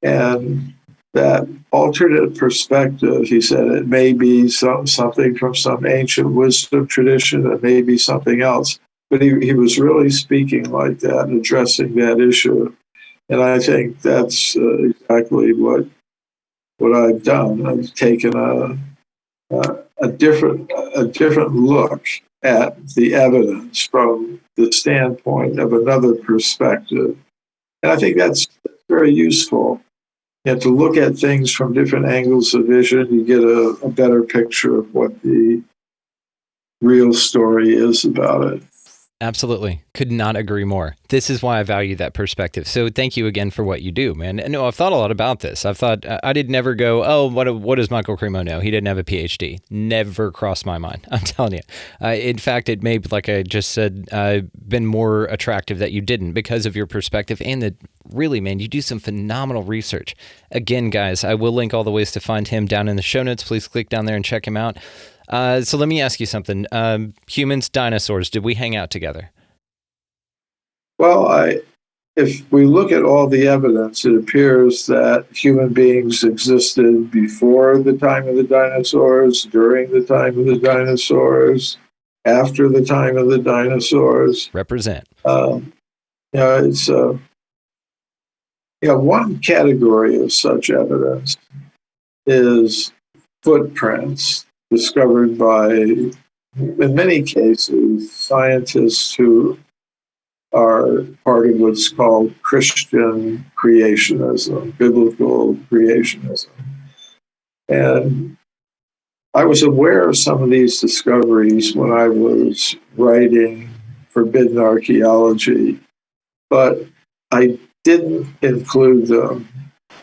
And that alternate perspective, he said, it may be something from some ancient wisdom tradition, it may be something else. But he was really speaking like that, addressing that issue. And I think that's exactly what I've done. I've taken a different look at the evidence from the standpoint of another perspective. And I think that's very useful. To look at things from different angles of vision, you get a better picture of what the real story is about it. Absolutely. Could not agree more. This is why I value that perspective. So thank you again for what you do, man. And no, I've thought a lot about this. I've thought, I did never go, oh, what does Michael Cremo know? He didn't have a PhD. Never crossed my mind. I'm telling you. In fact, it may, like I just said, been more attractive that you didn't because of your perspective and that really, man, you do some phenomenal research. Again, guys, I will link all the ways to find him down in the show notes. Please click down there and check him out. So let me ask you something. Humans, dinosaurs, did we hang out together? Well, if we look at all the evidence, it appears that human beings existed before the time of the dinosaurs, during the time of the dinosaurs, after the time of the dinosaurs. Represent. It's one category of such evidence is footprints discovered by, in many cases, scientists who are part of what's called Christian creationism, biblical creationism. And I was aware of some of these discoveries when I was writing Forbidden Archaeology, but I didn't include them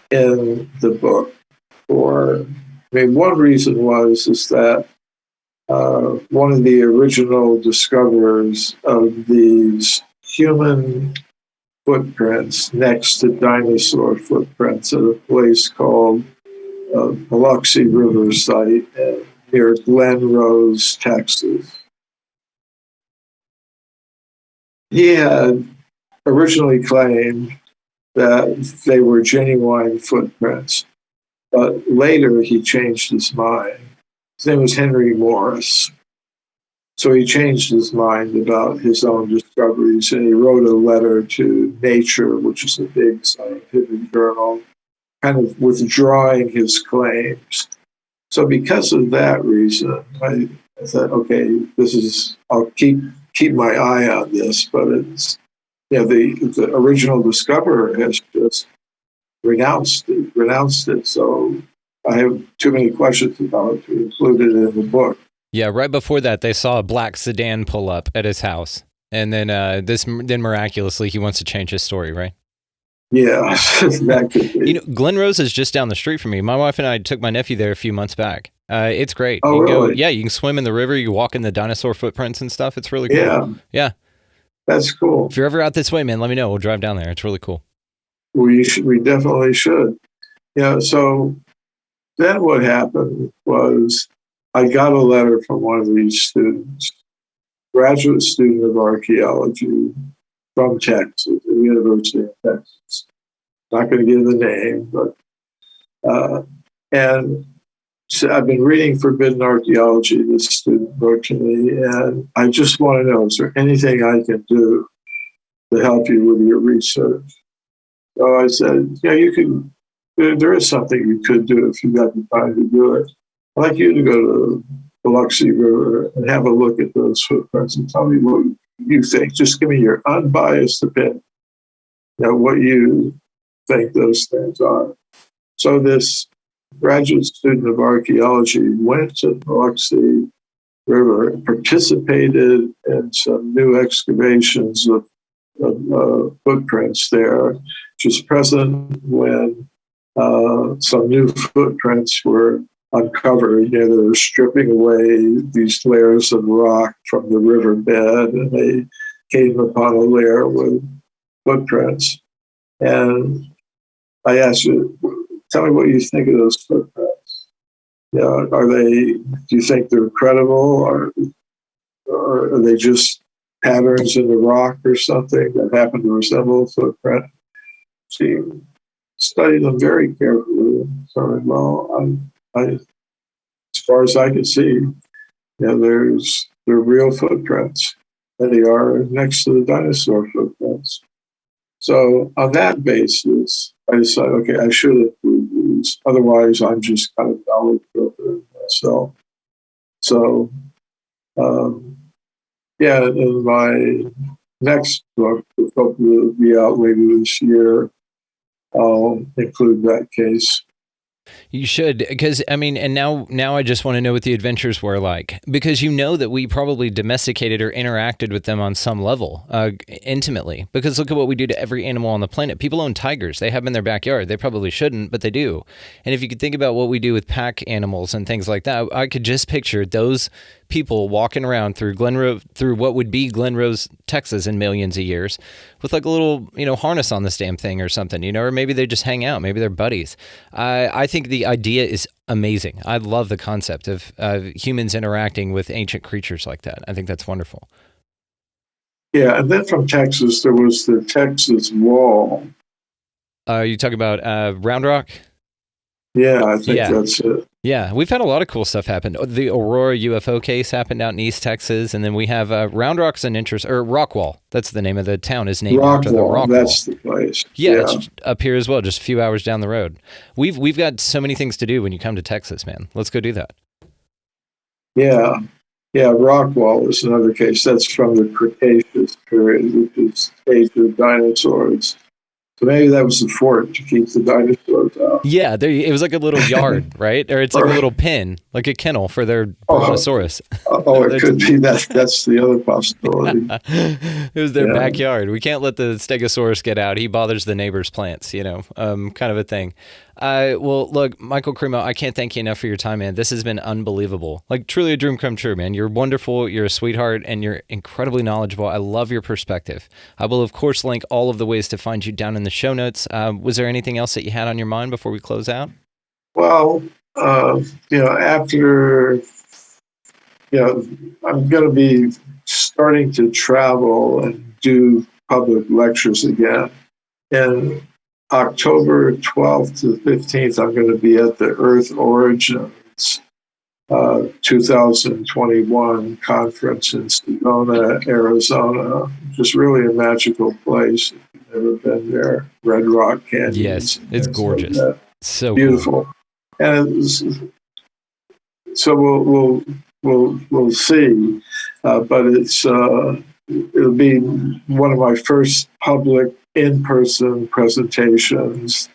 in the book. One reason is that one of the original discoverers of these human footprints next to dinosaur footprints at a place called Biloxi River site near Glen Rose, Texas. He had originally claimed that they were genuine footprints, but later he changed his mind. His name was Henry Morris. So he changed his mind about his own discoveries, and he wrote a letter to Nature, which is a big scientific journal, kind of withdrawing his claims. So because of that reason, I thought, okay, I'll keep my eye on this, but it's, the original discoverer has just renounced it. So I have too many questions about it to include it in the book. Yeah, right before that, they saw a black sedan pull up at his house, and then then miraculously he wants to change his story, right? Yeah, that could be. Glen Rose is just down the street from me. My wife and I took my nephew there a few months back. It's great. Oh, really? You can swim in the river. You can walk in the dinosaur footprints and stuff. It's really cool. Yeah. That's cool. If you're ever out this way, man, let me know. We'll drive down there. It's really cool. We definitely should. So then what happened was I got a letter from one of these students, graduate student of archaeology from Texas, the University of Texas. Not going to give the name, but and so I've been reading Forbidden Archaeology, this student wrote to me, and I just want to know, is there anything I can do to help you with your research? So I said, you can. There is something you could do if you got the time to do it. I'd like you to go to Biloxi River and have a look at those footprints and tell me what you think. Just give me your unbiased opinion, what you think those things are. So this graduate student of archaeology went to Biloxi River and participated in some new excavations of footprints there, which was present when some new footprints were uncovered. They were stripping away these layers of rock from the riverbed, and they came upon a layer with footprints. And I asked you, tell me what you think of those footprints. Do you think they're credible, or are they just patterns in the rock or something that happen to resemble a footprint? She studied them very carefully. So, as far as I can see, they're real footprints, and they are next to the dinosaur footprints. So on that basis, I decided, okay, I should include these. Otherwise, I'm just kind of knowledge filtering myself. So, in my next book, which hopefully will be out later this year, I'll include that case. You should, because and now I just want to know what the adventures were like, because that we probably domesticated or interacted with them on some level, intimately. Because look at what we do to every animal on the planet. People own tigers; they have them in their backyard. They probably shouldn't, but they do. And if you could think about what we do with pack animals and things like that, I could just picture those people walking around through what would be Glen Rose, Texas, in millions of years, with like a little harness on this damn thing or something, or maybe they just hang out, maybe they're buddies. I think the idea is amazing. I love the concept of humans interacting with ancient creatures like that. I think that's wonderful. Yeah, and then from Texas, there was the Texas Wall. Are you talking about Round Rock? Yeah, I think that's it. Yeah, we've had a lot of cool stuff happen. The Aurora UFO case happened out in East Texas, and then we have Round Rock's an interest, or Rockwall. That's the name of the town. Is named after the Rockwall. That's the place. Yeah, it's up here as well, just a few hours down the road. We've got so many things to do when you come to Texas, man. Let's go do that. Yeah, Rockwall is another case. That's from the Cretaceous period, which is age of dinosaurs. So maybe that was the fort to keep the dinosaurs out. Yeah, it was like a little yard, right? Or it's like a little pen, like a kennel for their Brontosaurus. It could be that. That's the other possibility. It was their backyard. We can't let the Stegosaurus get out. He bothers the neighbor's plants, kind of a thing. Well, look, Michael Cremo, I can't thank you enough for your time, man. This has been unbelievable. Like, truly a dream come true, man. You're wonderful. You're a sweetheart, and you're incredibly knowledgeable. I love your perspective. I will, of course, link all of the ways to find you down in the show notes. Was there anything else that you had on your mind before we close out? Well, after, I'm going to be starting to travel and do public lectures again. And October 12th to 15th, I'm going to be at the Earth Origins 2021 conference in Sedona, Arizona. Just really a magical place. If you've never been there, Red Rock Canyon. Yes, it's gorgeous. Like so beautiful. Cool. And so we'll see, but it'll be one of my first public in-person presentations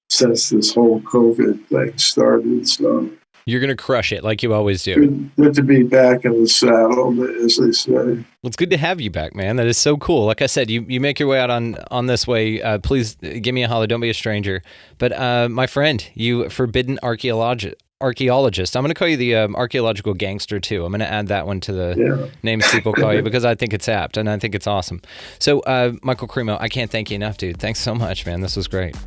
since this whole COVID thing started. So you're going to crush it like you always do. Good to be back in the saddle, as they say. Well, it's good to have you back, man. That is so cool. Like I said, you make your way out on this way. Please give me a holler. Don't be a stranger. But my friend, you forbidden archaeologist. I'm going to call you the archaeological gangster, too. I'm going to add that one to the names people call you because I think it's apt and I think it's awesome. So, Michael Cremo, I can't thank you enough, dude. Thanks so much, man. This was great.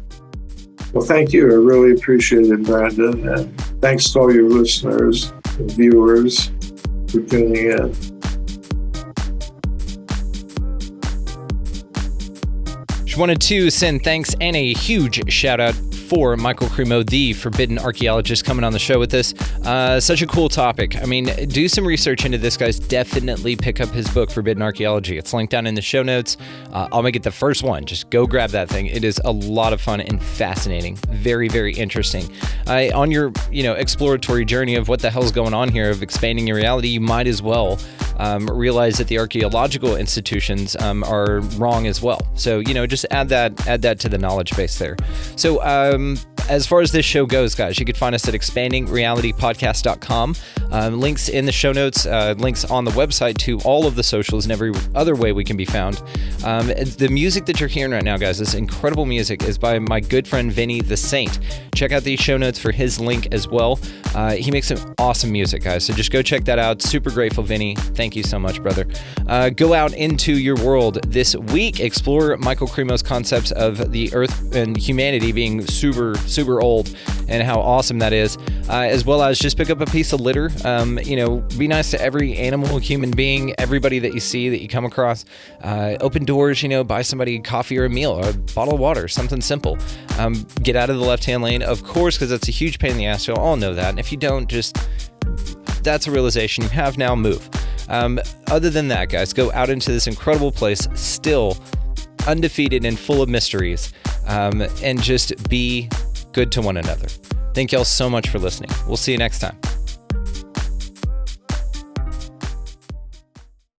Well, thank you. I really appreciate it, Brandon. And thanks to all your listeners and viewers for tuning in. Just wanted to send thanks and a huge shout out for Michael Cremo, the forbidden archaeologist, coming on the show with us. Such a cool topic. I mean, do some research into this, guys. Definitely pick up his book, Forbidden Archaeology. It's linked down in the show notes. I'll make it the first one. Just go grab that thing. It is a lot of fun and fascinating. Very, very interesting. On your, exploratory journey of what the hell's going on here, of expanding your reality, you might as well realize that the archaeological institutions are wrong as well. So, just add that to the knowledge base there. So, as far as this show goes, guys, you can find us at expandingrealitypodcast.com. Links in the show notes, links on the website to all of the socials and every other way we can be found. The music that you're hearing right now, guys, this incredible music is by my good friend Vinny the Saint. Check out these show notes for his link as well. He makes some awesome music, guys, so just go check that out. Super grateful, Vinny. Thank you so much, brother. Go out into your world this week. Explore Michael Cremo's concepts of the Earth and humanity being super old and how awesome that is, as well as just pick up a piece of litter. Be nice to every animal, human being, everybody that you see, that you come across. Open doors, buy somebody coffee or a meal or a bottle of water, something simple. Get out of the left-hand lane, of course, because that's a huge pain in the ass. You'll all know that. And if you don't, that's a realization you have now. Move. Other than that, guys, go out into this incredible place, still undefeated and full of mysteries, and just be good to one another. Thank y'all so much for listening. We'll see you next time.